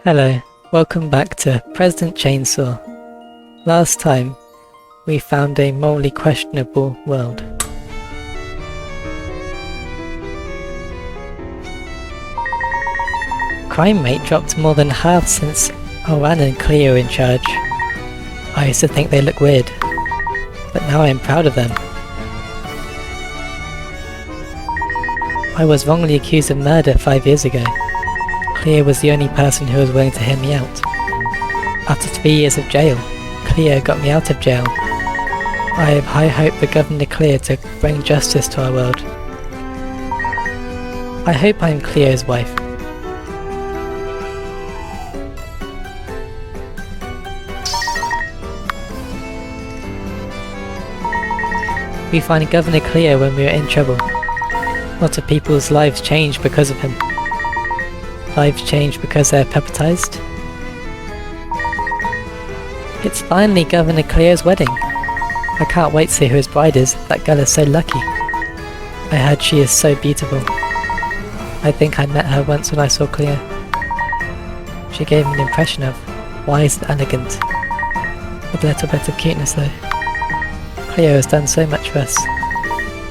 Hello, welcome back to President Chainsaw. Last time, we found a morally questionable world. Crime rate dropped more than half since Oran and Cleo were in charge. I used to think they looked weird, but now I am proud of them. I was wrongly accused of murder 5 years ago. Cleo was the only person who was willing to hear me out. After 3 years of jail, Cleo got me out of jail. I have high hope for Governor Cleo to bring justice to our world. I hope I am Cleo's wife. We find Governor Cleo when we were in trouble. Lots of people's lives changed because of him. Lives changed because they're puppetized. It's finally Governor Cleo's wedding. I can't wait to see who his bride is. That girl is so lucky. I heard she is so beautiful. I think I met her once when I saw Cleo. She gave me an impression of wise and elegant. With a little bit of cuteness though. Cleo has done so much for us.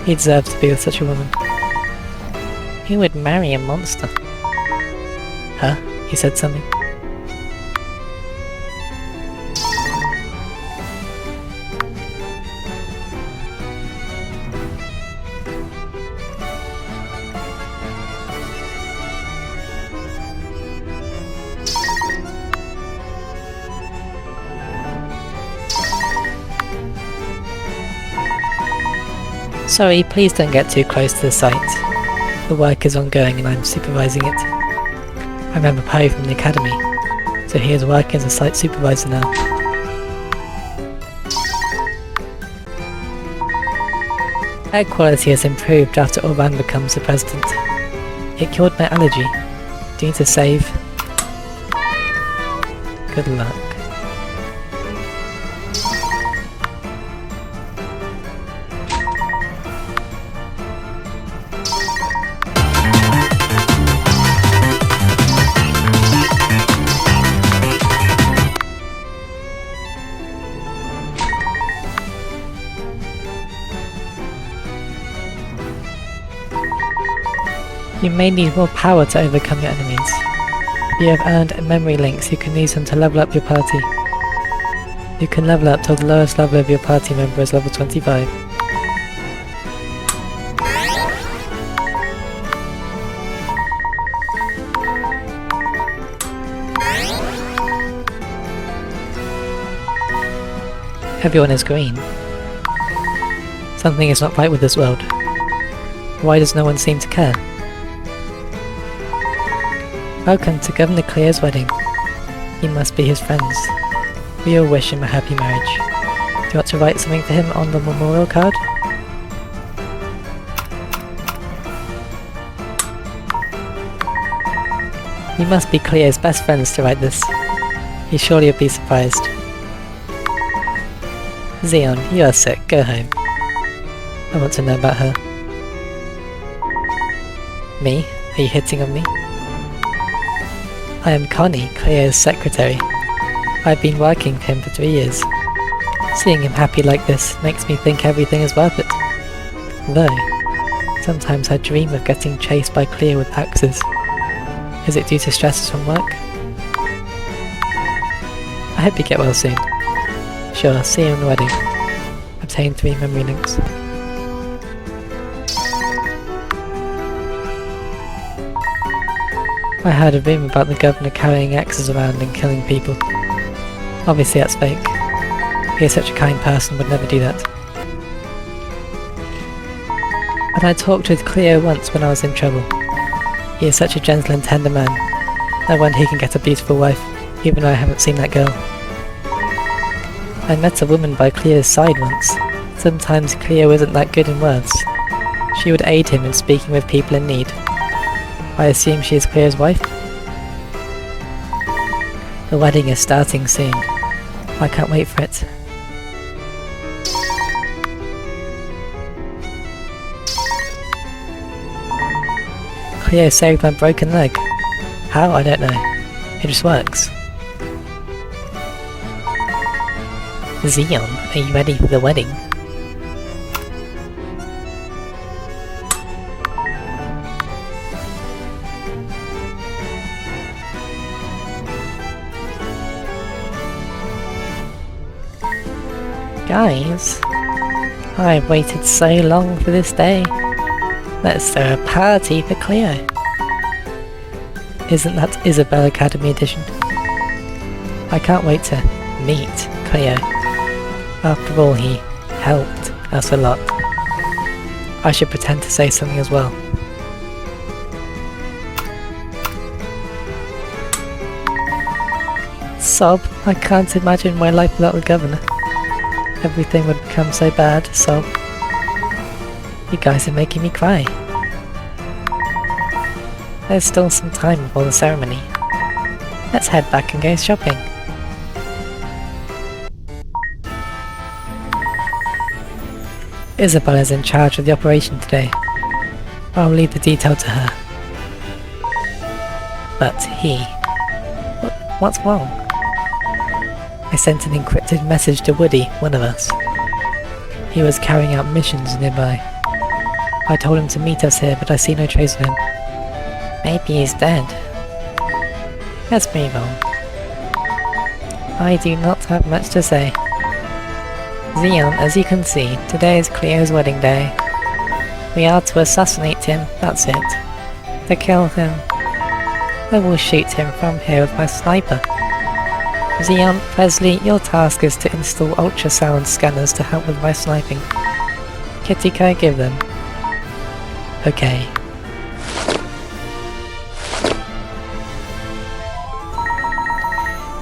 He deserves to be with such a woman. Who would marry a monster? Huh? He said something. Sorry, please don't get too close to the site. The work is ongoing and I'm supervising it. I remember Poe from the academy, so he is working as a site supervisor now. Air quality has improved after Oran becomes the president. It cured my allergy. Do you need to save? Good luck. You may need more power to overcome your enemies. You have earned memory links, you can use them to level up your party. You can level up till the lowest level of your party member is level 25. Everyone is green. Something is not right with this world. Why does no one seem to care? Welcome to Governor Cleo's wedding. You must be his friends. We all wish him a happy marriage. Do you want to write something for him on the memorial card? You must be Cleo's best friends to write this. He surely would be surprised. Xeon, you are sick. Go home. I want to know about her. Me? Are you hitting on me? I am Connie, Cleo's secretary. I've been working for him for 3 years. Seeing him happy like this makes me think everything is worth it. Though, sometimes I dream of getting chased by Cleo with axes. Is it due to stresses from work? I hope you get well soon. Sure, see you on the wedding. Obtain 3 memory links. I heard a rumour about the governor carrying axes around and killing people. Obviously that's fake. He is such a kind person, would never do that. And I talked with Cleo once when I was in trouble. He is such a gentle and tender man. No wonder he can get a beautiful wife, even though I haven't seen that girl. I met a woman by Cleo's side once. Sometimes Cleo isn't that good in words. She would aid him in speaking with people in need. I assume she is Cleo's wife? The wedding is starting soon. I can't wait for it. Cleo saved my broken leg. How? I don't know. It just works. Xeon, are you ready for the wedding? Guys, I've waited so long for this day. Let's throw a party for Cleo. Isn't that Isabelle Academy edition? I can't wait to meet Cleo. After all, he helped us a lot. I should pretend to say something as well. Sob, I can't imagine my life without the governor. Everything would become so bad, sob. You guys are making me cry. There's still some time before the ceremony. Let's head back and go shopping. Isabelle is in charge of the operation today. I'll leave the detail to her. But he... What's wrong? I sent an encrypted message to Woody, one of us. He was carrying out missions nearby. I told him to meet us here, but I see no trace of him. Maybe he's dead. Let's move on. I do not have much to say. Xeon, as you can see, today is Cleo's wedding day. We are to assassinate him, that's it. To kill him, I will shoot him from here with my sniper. Xeon, Presley, your task is to install ultrasound scanners to help with my sniping. Kitty, can I give them? Okay.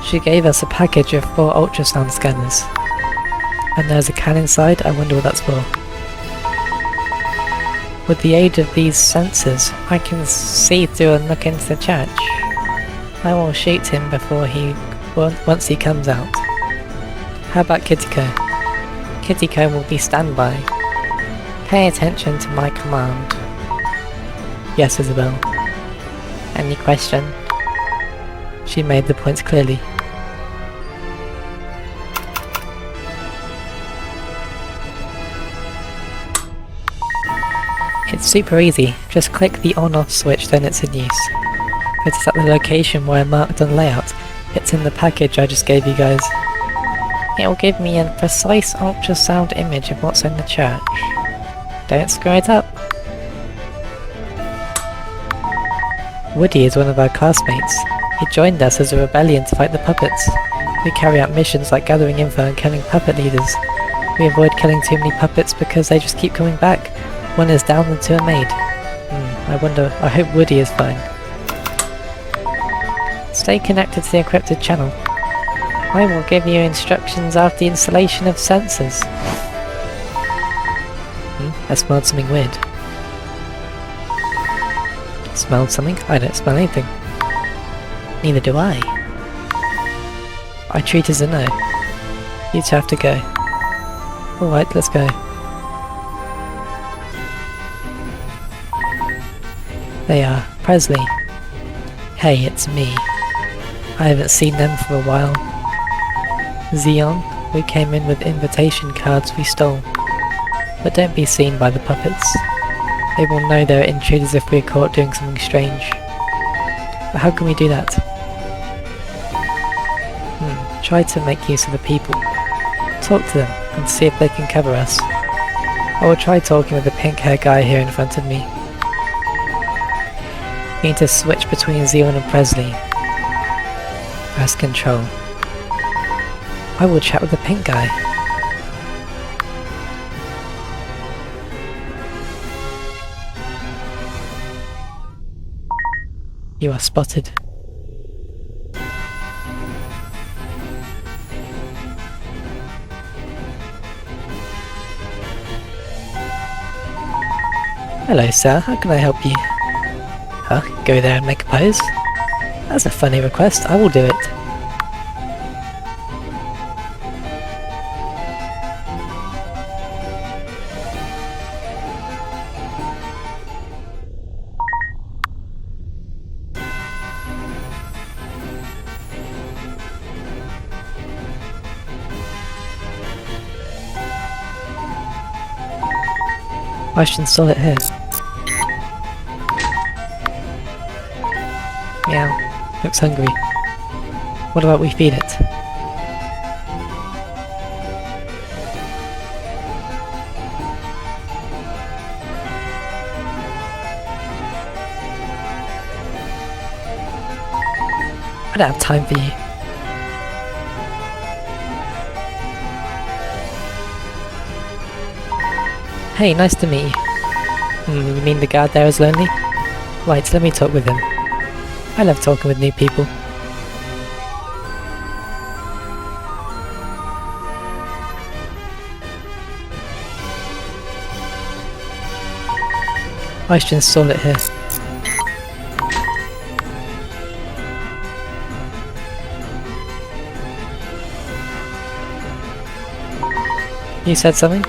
She gave us a package of 4 ultrasound scanners. And there's a can inside, I wonder what that's for. With the aid of these sensors, I can see through and look into the church. I will shoot him before once he comes out. How about Kittyco? Kittyco will be standby. Pay attention to my command. Yes, Isabelle. Any question? She made the points clearly. It's super easy, just click the on-off switch, then it's in use. It's at the location where I marked on layout. It's in the package I just gave you guys. It will give me a precise ultrasound image of what's in the church. Don't screw it up. Woody is one of our classmates. He joined us as a rebellion to fight the puppets. We carry out missions like gathering info and killing puppet leaders. We avoid killing too many puppets because they just keep coming back. One is down and 2 are made. I hope Woody is fine. Stay connected to the encrypted channel. I will give you instructions after the installation of sensors. I smelled something weird. Smelled something? I don't smell anything. Neither do I. I treat as a no. You two have to go. Alright, let's go. They are. Presley. Hey, it's me. I haven't seen them for a while. Xeon, we came in with invitation cards we stole. But don't be seen by the puppets. They will know they're intruders if we're caught doing something strange. But how can we do that? Try to make use of the people. Talk to them and see if they can cover us. I will try talking with the pink hair guy here in front of me. We need to switch between Xeon and Presley. Press control. I will chat with the pink guy. You are spotted. Hello sir, how can I help you? Huh? Go there and make a pose? That's a funny request, I will do it. I should install it here. Meow. Looks hungry. What about we feed it? I don't have time for you. Hey, nice to meet you. You mean the guard there is lonely? Right, let me talk with him. I love talking with new people. I should install it here. You said something?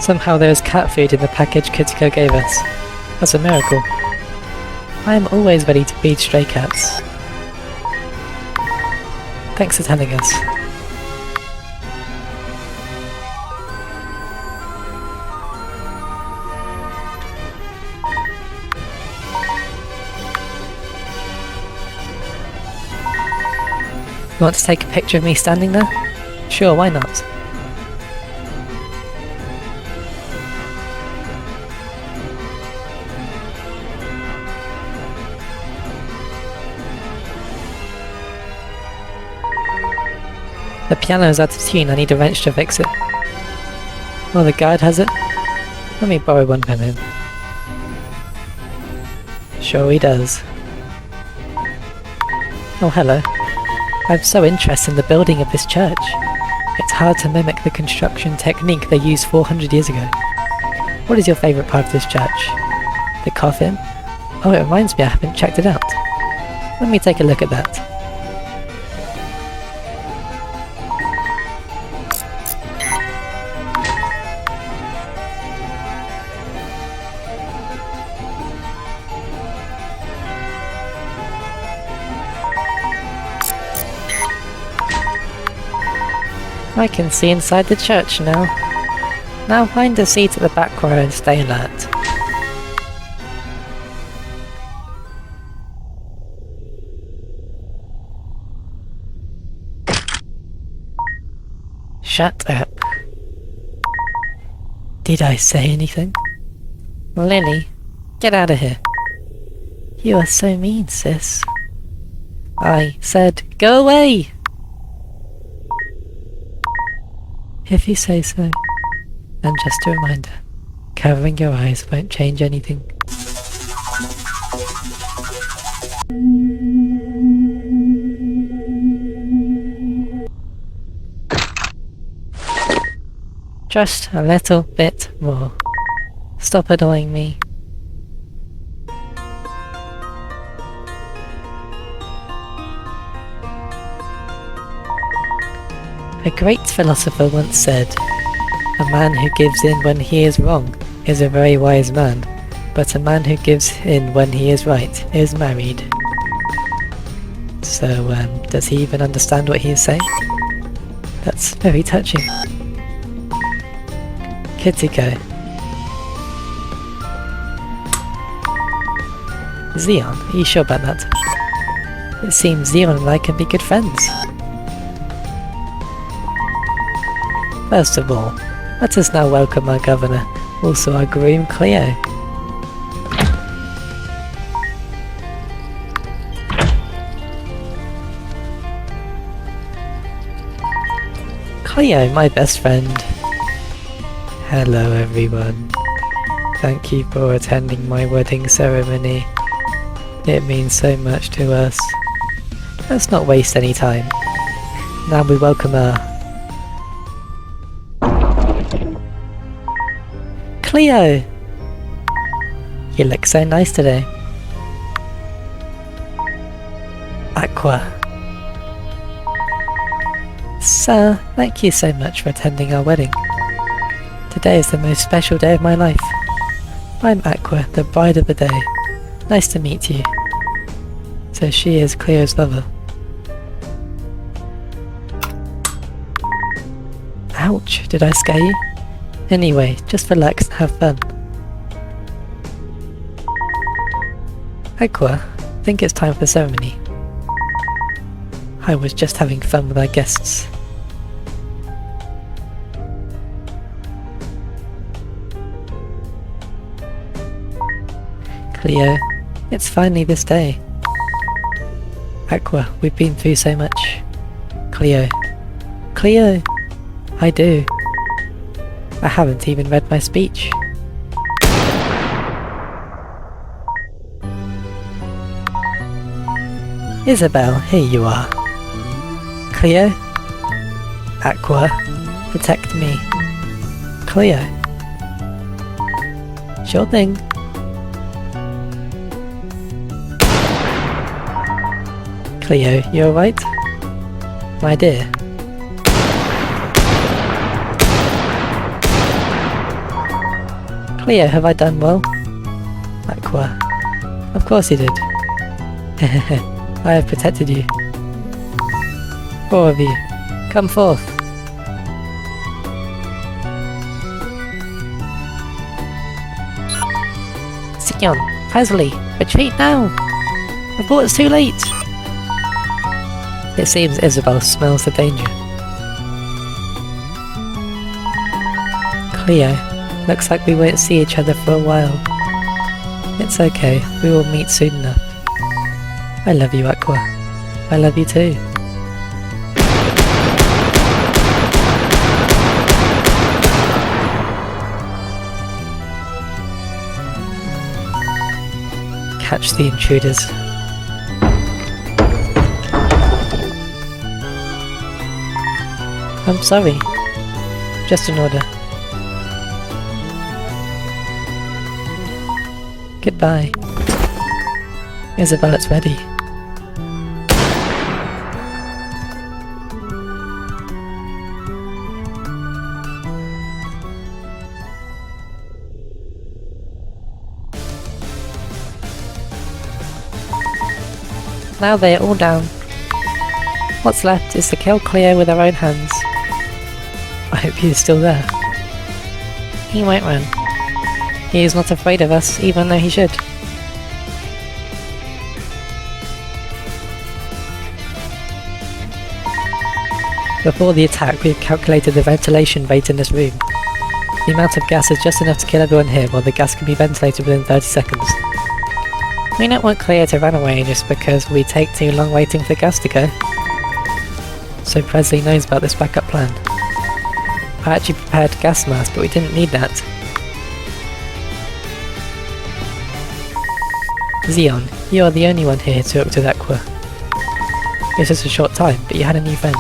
Somehow there is cat food in the package Kitiko gave us. That's a miracle. I am always ready to feed stray cats. Thanks for telling us. You want to take a picture of me standing there? Sure, why not? The piano is out of tune, I need a wrench to fix it. Well, the guard has it. Let me borrow one from him. Sure he does. Oh, hello. I'm so interested in the building of this church. It's hard to mimic the construction technique they used 400 years ago. What is your favourite part of this church? The coffin? Oh, it reminds me I haven't checked it out. Let me take a look at that. I can see inside the church now. Now find a seat at the back row and stay alert. Shut up. Did I say anything? Lily, get out of here. You are so mean, sis. I said, go away! If you say so. And just a reminder, covering your eyes won't change anything. Just a little bit more. Stop annoying me. A great philosopher once said, "A man who gives in when he is wrong is a very wise man, but a man who gives in when he is right is married." So, does he even understand what he is saying? That's very touching. Kitiko. Zeon, are you sure about that? It seems Zeon and I can be good friends. First of all, let us now welcome our governor, also our groom Cleo. Cleo, my best friend. Hello everyone. Thank you for attending my wedding ceremony. It means so much to us. Let's not waste any time. Now we welcome our... Cleo! You look so nice today. Aqua. Sir, thank you so much for attending our wedding. Today is the most special day of my life. I'm Aqua, the bride of the day. Nice to meet you. So she is Cleo's lover. Ouch, did I scare you? Anyway, just relax and have fun. Aqua, I think it's time for the ceremony. I was just having fun with our guests. Cleo, it's finally this day. Aqua, we've been through so much. Cleo. Cleo! I do. I haven't even read my speech. Isabel, here you are. Cleo? Aqua, protect me. Cleo. Sure thing. Cleo, you alright? My dear. Cleo, have I done well? Aqua. Of course you did. I have protected you. 4 of you, come forth. Sion, Presley, retreat now! Before it's too late! It seems Isabel smells the danger. Cleo, looks like we won't see each other for a while. It's okay, we will meet soon enough. I love you, Aqua. I love you too. Catch the intruders. I'm sorry. Just an order. Goodbye. Isabel, it's ready. Now they are all down. What's left is to kill Cleo with our own hands. I hope he is still there. He won't run. He is not afraid of us, even though he should. Before the attack, we have calculated the ventilation rate in this room. The amount of gas is just enough to kill everyone here, while the gas can be ventilated within 30 seconds. We don't want Cleo to run away just because we take too long waiting for the gas to go. So Presley knows about this backup plan. I actually prepared gas masks, but we didn't need that. Xion, you are the only one here to talk to Aqua. It's just a short time, but you had a new friend.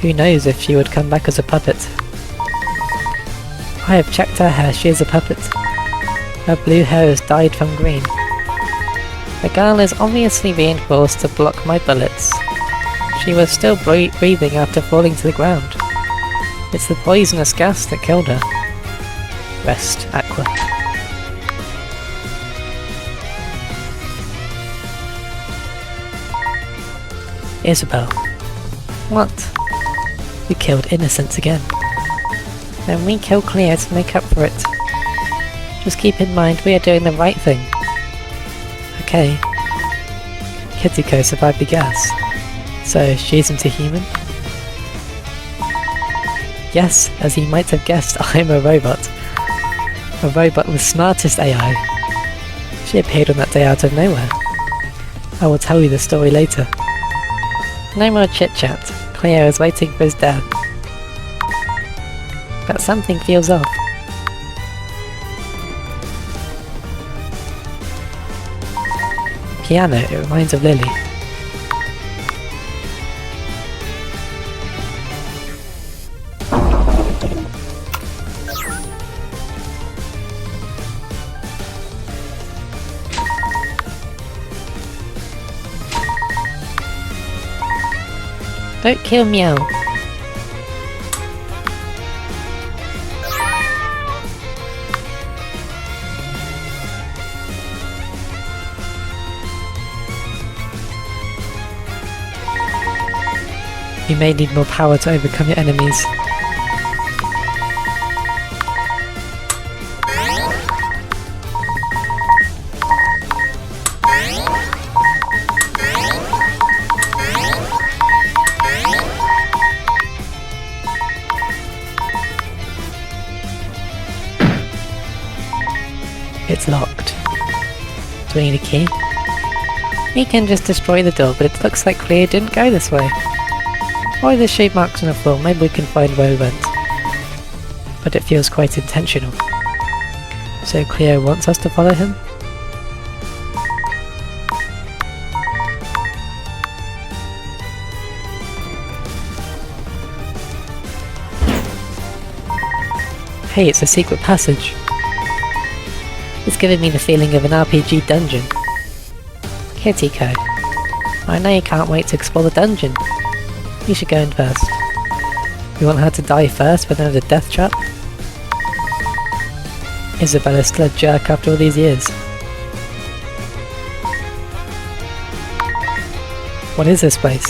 Who knows if she would come back as a puppet? I have checked her hair, she is a puppet. Her blue hair is dyed from green. The girl is obviously reinforced to block my bullets. She was still breathing after falling to the ground. It's the poisonous gas that killed her. Rest, Aqua. Isabel. What? We killed innocents again. Then we kill Cleo to make up for it. Just keep in mind we are doing the right thing. Okay. Kitiko survived the gas. So she isn't a human? Yes, as you might have guessed, I'm a robot. A robot with smartest AI. She appeared on that day out of nowhere. I will tell you the story later. No more chit-chat. Cleo is waiting for his death. but something feels off. Piano, it reminds of Lily. Don't kill Meow. You may need more power to overcome your enemies. It's locked. Do we need a key? We can just destroy the door, but it looks like Cleo didn't go this way. Why are there shape marks on the floor? Maybe we can find where we went. But it feels quite intentional. So Cleo wants us to follow him? Hey, it's a secret passage. It's giving me the feeling of an RPG dungeon. Kitty-ko, I know you can't wait to explore the dungeon. You should go in first. You want her to die first with another death trap? Isabella's still a jerk after all these years. What is this place?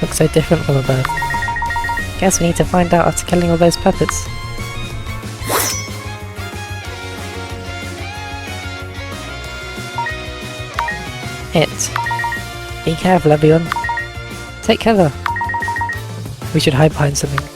Looks so different from above. Guess we need to find out after killing all those puppets. Be careful, everyone. Take cover. We should hide behind something.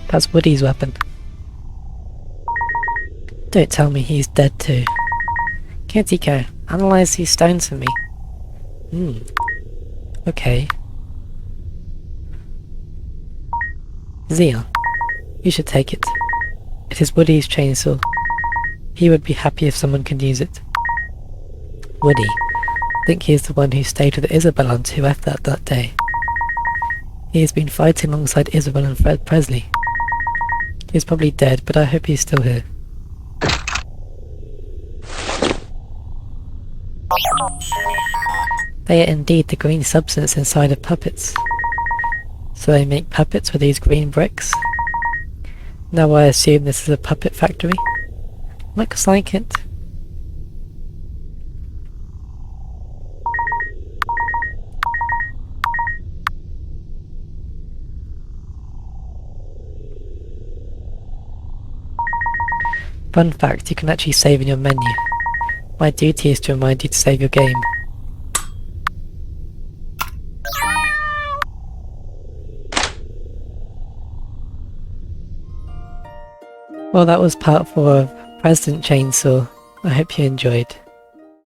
That's Woody's weapon. Don't tell me he's dead too. Kantiko, analyze these stones for me. Okay. Zeon, you should take it. It is Woody's chainsaw. He would be happy if someone could use it. Woody. I think he is the one who stayed with Isabel on 2F that day. He has been fighting alongside Isabel and Fred Presley. He's probably dead, but I hope he's still here. They are indeed the green substance inside of puppets. So they make puppets with these green bricks? Now I assume this is a puppet factory? Looks like it. Fun fact, you can actually save in your menu. My duty is to remind you to save your game. Well, that was part 4 of President Chainsaw. I hope you enjoyed.